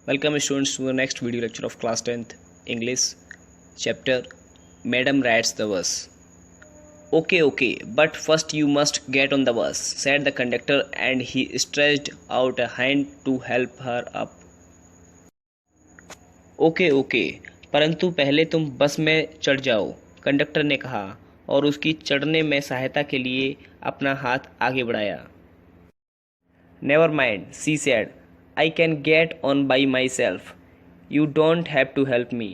Welcome students to the next video lecture of class 10th English chapter Madam Rides the Bus. Okay, but first you must get on the bus, said the conductor, and he stretched out a hand to help her up. Okay, परंतु पहले तुम बस में चढ़ जाओ, conductor ने कहा और उसकी चढ़ने में सहायता के लिए अपना हाथ आगे बढ़ाया. Never mind, she said. I can get on by myself. You don't have to help me.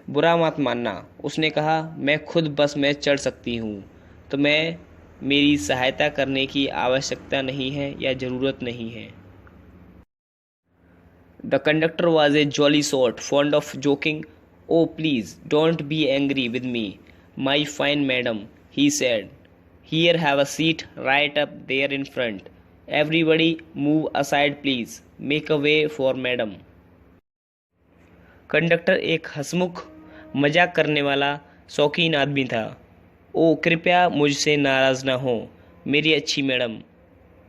बुरा मत मानना, उसने कहा, मैं खुद बस में चढ़ सकती हूँ, तो मेरी सहायता करने की आवश्यकता नहीं है या ज़रूरत नहीं है. The conductor was a jolly sort, fond of joking. Oh, please, don't be angry with me, my fine madam, he said. Here, have a seat right up there in front. Everybody move aside please. Make a way for madam. Conductor एक हंसमुख मजाक करने वाला शौकीन आदमी था. ओ कृपया मुझसे नाराज़ ना हो मेरी अच्छी मैडम,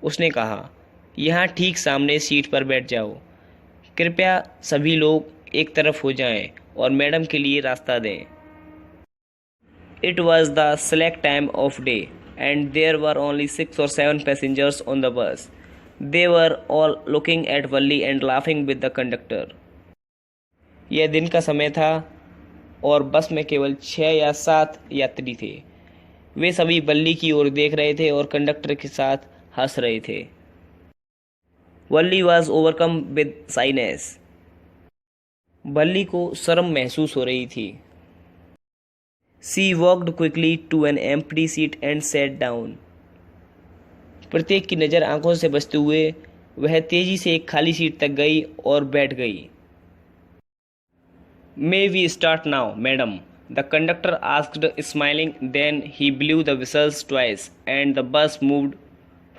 उसने कहा. यहाँ ठीक सामने सीट पर बैठ जाओ. कृपया सभी लोग एक तरफ हो जाएं और मैडम के लिए रास्ता दें. It was the slack time of day, and there were only 6 or 7 passengers on the bus. They were all looking at Valli and laughing with the conductor. यह दिन का समय था और बस में केवल 6 या 7 यात्री थे. वे सभी वल्ली की ओर देख रहे थे और कंडक्टर के साथ हंस रहे थे. वल्ली was overcome with shyness. वल्ली को शर्म महसूस हो रही थी. She walked quickly to an empty seat and sat down. प्रत्येक की नज़र आंखों से बचते हुए वह तेजी से एक खाली सीट तक गई और बैठ गई. May we start now, madam? The conductor asked, smiling. Then he blew the whistles twice, and the bus moved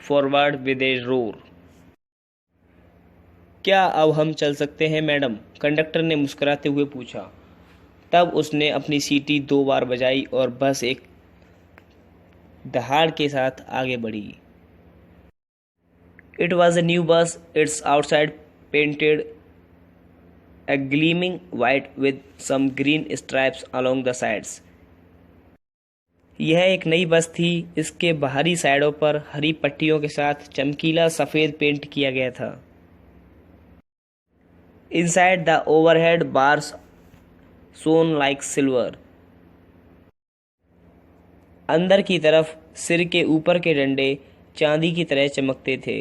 forward with a roar. क्या अब हम चल सकते हैं मैडम? कंडक्टर ने मुस्कुराते हुए पूछा. तब उसने अपनी सीटी 2 बार बजाई और बस एक दहाड़ के साथ आगे बढ़ी. It was a new bus, its outside painted a gleaming white with some green stripes along the sides. यह एक नई बस थी. इसके बाहरी साइडों पर हरी पट्टियों के साथ चमकीला सफ़ेद पेंट किया गया था. Inside the overhead bars shone like silver. अंदर की तरफ सिर के ऊपर के डंडे चांदी की तरह चमकते थे.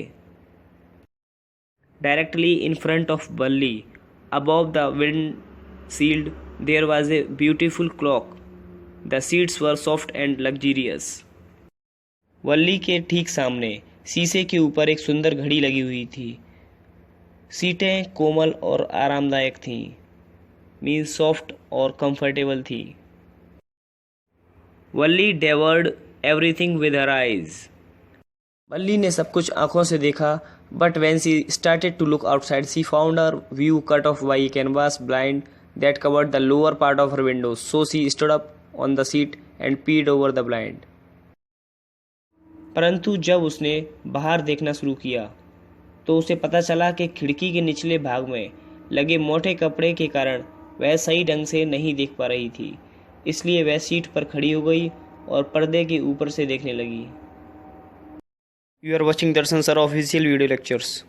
Directly in front of Valli, above the windshield, there was a beautiful clock. The seats were soft and luxurious. वल्ली के ठीक सामने शीशे के ऊपर एक सुंदर घड़ी लगी हुई थी. सीटें कोमल और आरामदायक थीं. मीन्स सॉफ्ट और कंफर्टेबल थी. वल्ली devoured everything with her eyes. वल्ली ने सब कुछ आंखों से देखा. But when she started to look outside, she found her view cut off by a canvas blind that covered the lower part of her window. So she stood up on the seat and peered over the blind. परंतु जब उसने बाहर देखना शुरू किया तो उसे पता चला कि खिड़की के निचले भाग में लगे मोटे कपड़े के कारण वह सही ढंग से नहीं देख पा रही थी. इसलिए वह सीट पर खड़ी हो गई और पर्दे के ऊपर से देखने लगी. You are watching Darshan Sir official video lectures.